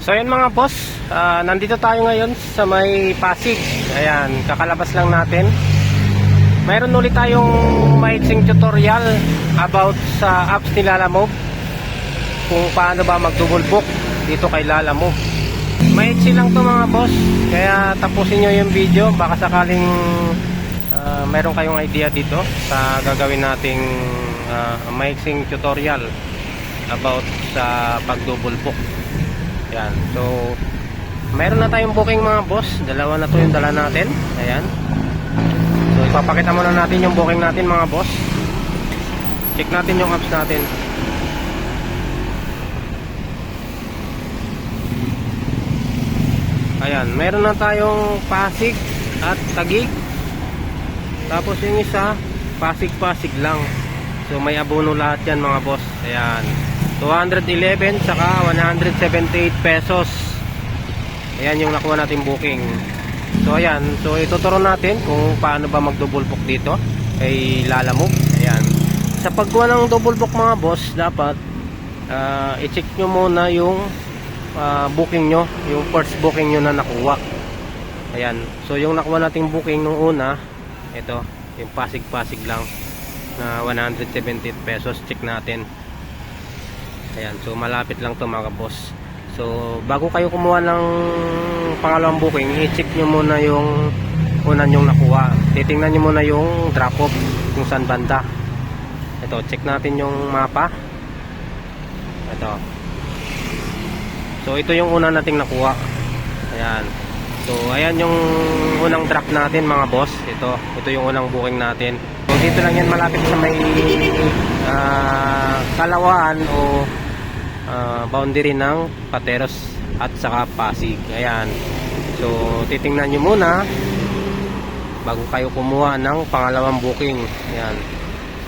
So ayan mga boss, nandito tayo ngayon sa may Pasig. Ayan, kakalabas lang natin. Mayroon ulit tayong maiksing tutorial about sa apps ni Lalamove, kung paano ba mag double book dito kay Lalamove. Maiksi lang to mga boss, kaya tapusin nyo yung video. Baka sakaling mayroon kayong idea dito sa gagawin nating maiksing tutorial about sa pag double book. Ayan, so mayroon na tayong booking mga boss. Dalawa na to yung dala natin. Ayan, so ipapakita muna natin yung booking natin mga boss. Check natin yung apps natin. Ayan, meron na tayong Pasig at Taguig. Tapos yung isa Pasig lang. So may abono lahat yan mga boss. Ayan, 211 saka 178 pesos. Ayan yung nakuha natin booking. So ayan, so ituturo natin kung paano ba mag double book dito kay Lalamove. Ayan, sa pagkuha ng double book mga boss, dapat i-check nyo muna yung booking nyo, yung first booking nyo na nakuha. Ayan, so yung nakuha nating booking nung una, ito yung Pasig lang na 178 pesos. Check natin. Ayan, so malapit lang to mga boss. So bago kayo kumuha ng pangalawang booking, i-check nyo muna yung una nyong nakuha. Titingnan nyo muna yung drop off kung saan banda. Ito, check natin yung mapa. Ito, so ito yung una nating nakuha. Ayan, so ayan yung unang drop natin mga boss. Ito yung unang booking natin. So dito lang yan, malapit sa may kalawaan o boundary ng Pateros at saka Pasig. Ayan, so titingnan nyo muna bago kayo kumuha ng pangalawang booking. Ayan,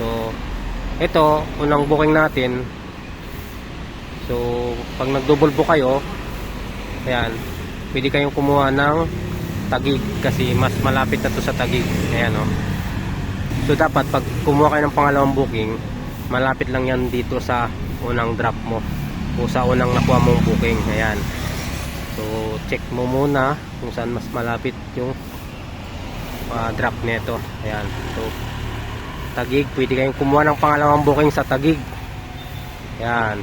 so ito unang booking natin. So pag nag double book kayo, ayan, pwede kayong kumuha ng Taguig kasi mas malapit na to sa Taguig. Ayan o. So dapat pag kumuha kayo ng pangalawang booking, malapit lang yan dito sa unang drop mo o sa unang nakuha mong booking. Ayan, so check mo muna kung saan mas malapit yung drop nito. Ayan, so Taguig, pwede kayong kumuha ng pangalawang booking sa Taguig. Ayan,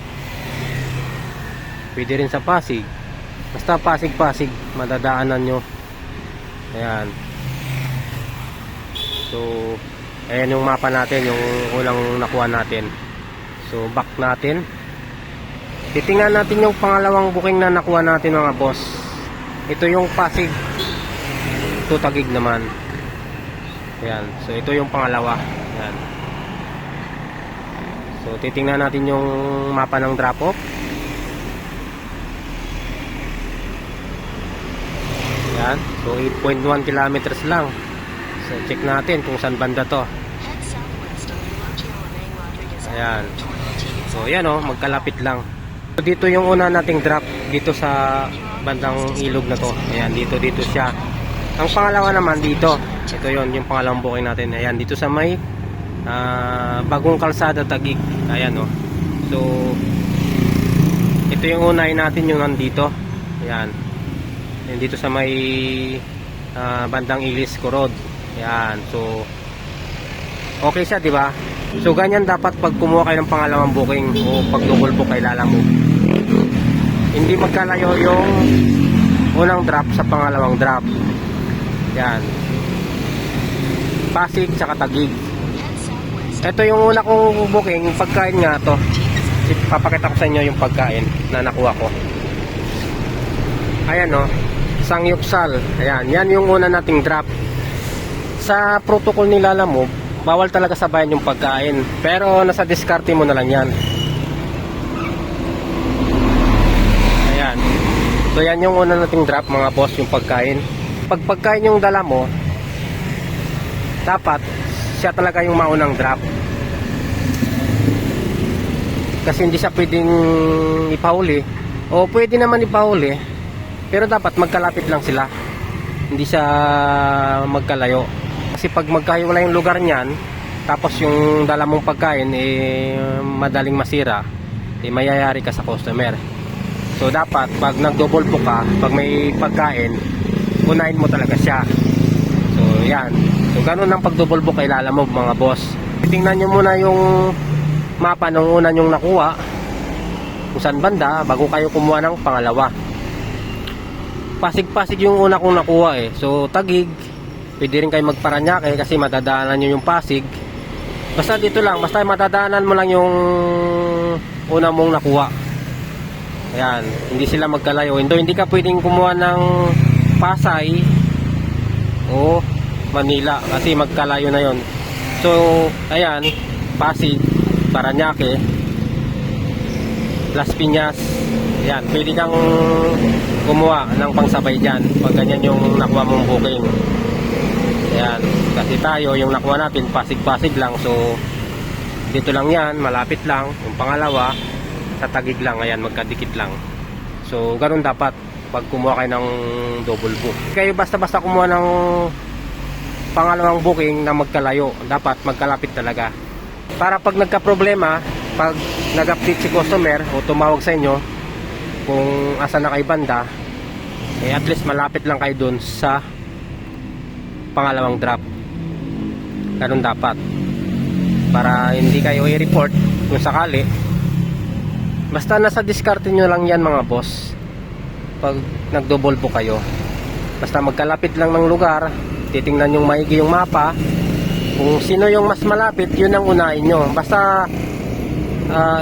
pwede rin sa Pasig. Basta Pasig madadaanan nyo. Ayan, so ayan yung mapa natin, yung unang nakuha natin. So back natin, titingnan natin yung pangalawang booking na nakuha natin mga boss. Ito yung Pasig to Taguig naman. Ayan, so ito yung pangalawa. Ayan, so titingnan natin yung mapa ng drop off. Ayan, so 8.1 kilometers lang. So check natin kung saan banda to. Ayan, so ayan o, magkalapit lang. So dito yung una nating drop, dito sa bandang ilog na to. Ayan, dito siya. Ang pangalawa naman dito. Ito yon, yung pangalawang booking natin. Ayan, dito sa may Bagong Kalsada, Taguig. Ayan o. So ito yung unahin natin, yung nandito. Ayan, dito sa may bandang Ilis Road. Ayan, so okay siya, di ba? So ganyan dapat pag kumuha kayo ng pangalawang booking o pag double book kay Lalamove. Hindi magkalayo yung unang drop sa pangalawang drop. Ayan, Pasig tsaka Taguig. Ito yung una kong booking, pagkain nga to. Papakita ko sa inyo yung pagkain na nakuha ko. Ayan o, Sangyupsal. Ayan, yan yung una nating drop. Sa protocol ni Lalamove, bawal talaga sabayan yung pagkain, pero nasa diskarte mo na lang yan. Ayan, so yan yung una nating drop mga boss, yung pagkain. Pag pagkain yung dala mo, dapat siya talaga yung maunang drop, kasi hindi siya pwedeng ipahuli, o pwede naman ipahuli, pero dapat magkalapit lang sila, hindi siya magkalayo. Kasi pag magkahiwalay yung lugar niyan, tapos yung dala mong pagkain madaling masira, mayayari ka sa customer. So dapat pag nag-double book ka, pag may pagkain, unahin mo talaga siya. So yan. So ganun ang pag-double book kay Lalamove mga boss. Tingnan nyo muna yung mapa nung una nyong nakuha, kung saan banda, bago kayo kumuha ng pangalawa. Pasig-pasig yung una kong nakuha eh. So Taguig, pwede rin kayo magparanyake kasi madadaanan nyo yung Pasig. Basta dito lang, basta madadaanan mo lang yung una mong nakuha. Ayan, hindi sila magkalayo. Hindi ka pwedeng kumuha ng Pasay o Manila kasi magkalayo na yon. So ayan, Pasig, Paranaque, Las Piñas. Ayan, pwede kang kumuha ng pangsabay dyan pag ganyan yung nakuha mong booking. Ayan, kasi tayo yung nakuha natin Pasig-Pasig lang, so dito lang yan, malapit lang. Yung pangalawa sa Taguig lang, ayan, magkadikit lang. So ganun dapat pag kumuha kayo ng double book. Kayo basta-basta kumuha ng pangalawang booking na magkalayo, dapat magkalapit talaga para pag nagka-problema, pag nag-update si customer o tumawag sa inyo kung asa na kayo banda, eh at least malapit lang kayo dun sa pangalawang drop. Ganun dapat para hindi kayo i-report kung sakali. Basta nasa diskarte nyo lang yan mga boss pag nag-double book kayo. Basta magkalapit lang ng lugar, titingnan yung maigi yung mapa, kung sino yung mas malapit, yun ang unahin nyo. Basta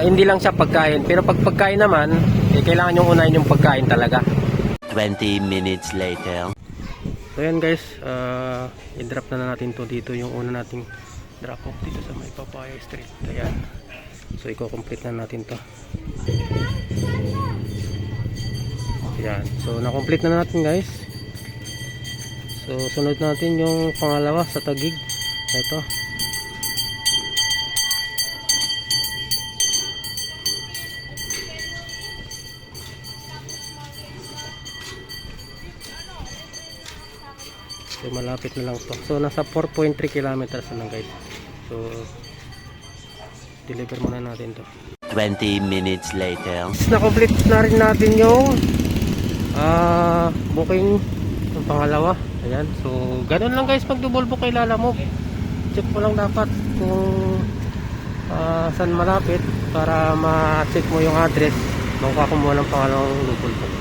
hindi lang siya pagkain, pero pag pagkain naman, eh, kailangan yung unahin yung pagkain talaga. 20 minutes later. So yan guys, i-drop na natin to dito, yung una nating drop off dito sa may Papaya Street. Ayan, so i-complete na natin to. Ayan, so na-complete na natin guys. So sunod natin yung pangalawa sa Taguig. Ito. So malapit na lang to. So nasa 4.3 kilometers na lang guys. So deliver muna natin to. 20 minutes later. Na-complete na rin natin yung booking ng pangalawa. Ayan. So ganun lang guys pag double book kay Lalamove. Check mo lang dapat kung saan malapit para ma-check mo yung address. Magkakumuha ng pangalawang double book.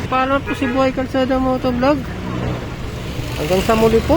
Paalam po si Buhay Kalsada Motovlog. Hanggang sa muli po.